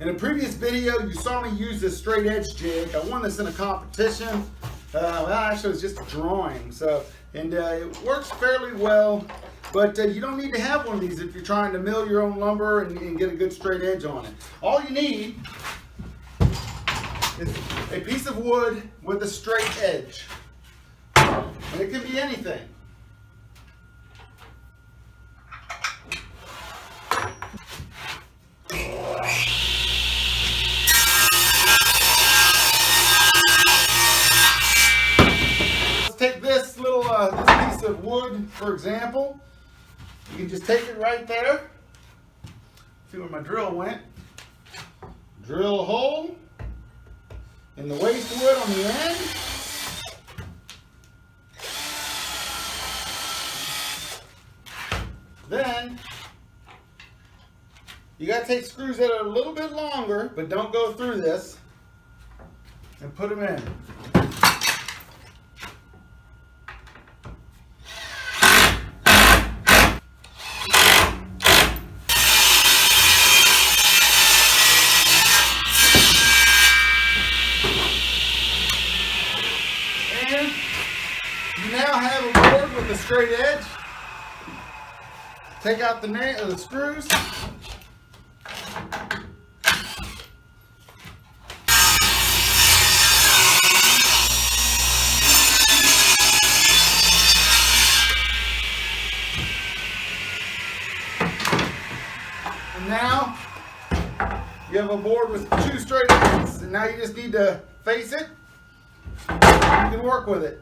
In a previous video, you saw me use this straight edge jig. I won this in a competition. Well, actually, it was just a drawing. And it works fairly well, but you don't need to have one of these if you're trying to mill your own lumber and get a good straight edge on it. All you need is a piece of wood with a straight edge. And it can be anything. Take this little this piece of wood, for example. You can just take it right there. See where my drill went. Drill a hole in the waste wood on the end. Then you got to take screws that are a little bit longer, but don't go through this, and put them in. You now have a board with a straight edge. Take out the screws. And now you have a board with two straight edges, and now you just need to face it. You can work with it.